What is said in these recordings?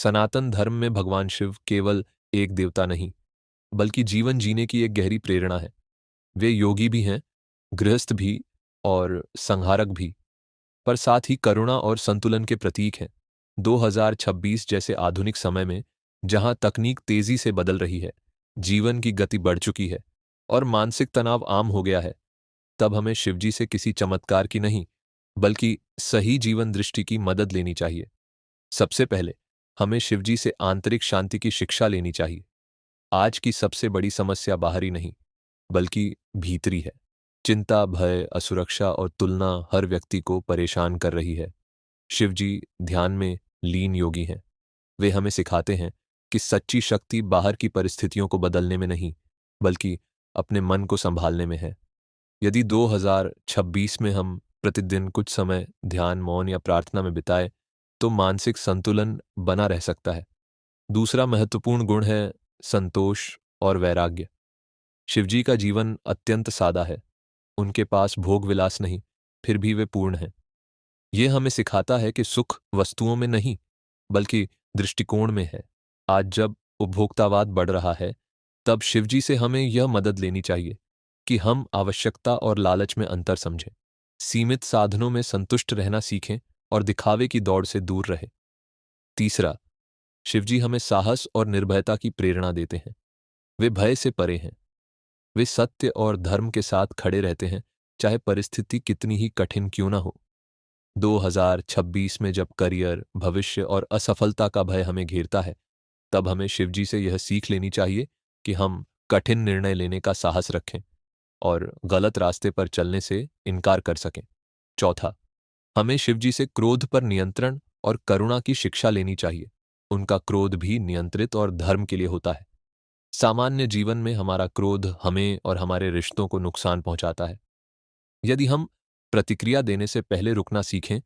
सनातन धर्म में भगवान शिव केवल एक देवता नहीं, बल्कि जीवन जीने की एक गहरी प्रेरणा है। वे योगी भी हैं, गृहस्थ भी और संहारक भी, पर साथ ही करुणा और संतुलन के प्रतीक हैं। 2026 जैसे आधुनिक समय में, जहां तकनीक तेजी से बदल रही है, जीवन की गति बढ़ चुकी है और मानसिक तनाव आम हो गया है, तब हमें शिवजी से किसी चमत्कार की नहीं, बल्कि सही जीवन दृष्टि की मदद लेनी चाहिए। सबसे पहले हमें शिवजी से आंतरिक शांति की शिक्षा लेनी चाहिए। आज की सबसे बड़ी समस्या बाहरी नहीं, बल्कि भीतरी है। चिंता, भय, असुरक्षा और तुलना हर व्यक्ति को परेशान कर रही है। शिवजी ध्यान में लीन योगी हैं। वे हमें सिखाते हैं कि सच्ची शक्ति बाहर की परिस्थितियों को बदलने में नहीं, बल्कि अपने मन को संभालने में है। यदि 2026 में हम प्रतिदिन कुछ समय ध्यान, मौन या प्रार्थना में बिताए, तो मानसिक संतुलन बना रह सकता है। दूसरा महत्वपूर्ण गुण है संतोष और वैराग्य। शिवजी का जीवन अत्यंत सादा है। उनके पास भोग विलास नहीं, फिर भी वे पूर्ण हैं। यह हमें सिखाता है कि सुख वस्तुओं में नहीं, बल्कि दृष्टिकोण में है। आज जब उपभोक्तावाद बढ़ रहा है, तब शिवजी से हमें यह मदद लेनी चाहिए कि हम आवश्यकता और लालच में अंतर समझें, सीमित साधनों में संतुष्ट रहना सीखें और दिखावे की दौड़ से दूर रहें। तीसरा, शिवजी हमें साहस और निर्भयता की प्रेरणा देते हैं। वे भय से परे हैं। वे सत्य और धर्म के साथ खड़े रहते हैं, चाहे परिस्थिति कितनी ही कठिन क्यों ना हो। 2026 में जब करियर, भविष्य और असफलता का भय हमें घेरता है, तब हमें शिवजी से यह सीख लेनी चाहिए कि हम कठिन निर्णय लेने का साहस रखें और गलत रास्ते पर चलने से इनकार कर सकें। चौथा, हमें शिवजी से क्रोध पर नियंत्रण और करुणा की शिक्षा लेनी चाहिए। उनका क्रोध भी नियंत्रित और धर्म के लिए होता है। सामान्य जीवन में हमारा क्रोध हमें और हमारे रिश्तों को नुकसान पहुंचाता है। यदि हम प्रतिक्रिया देने से पहले रुकना सीखें,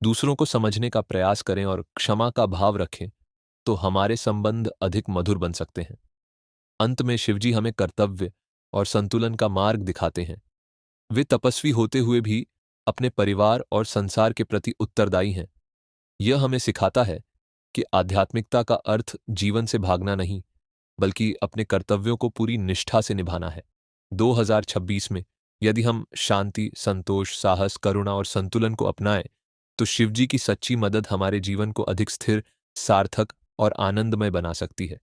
दूसरों को समझने का प्रयास करें और क्षमा का भाव रखें, तो हमारे संबंध अधिक मधुर बन सकते हैं। अंत में शिवजी हमें कर्तव्य और संतुलन का मार्ग दिखाते हैं। वे तपस्वी होते हुए भी अपने परिवार और संसार के प्रति उत्तरदायी हैं। यह हमें सिखाता है कि आध्यात्मिकता का अर्थ जीवन से भागना नहीं, बल्कि अपने कर्तव्यों को पूरी निष्ठा से निभाना है। 2026 में यदि हम शांति, संतोष, साहस, करुणा और संतुलन को अपनाएं, तो शिवजी की सच्ची मदद हमारे जीवन को अधिक स्थिर, सार्थक और आनंदमय बना सकती है।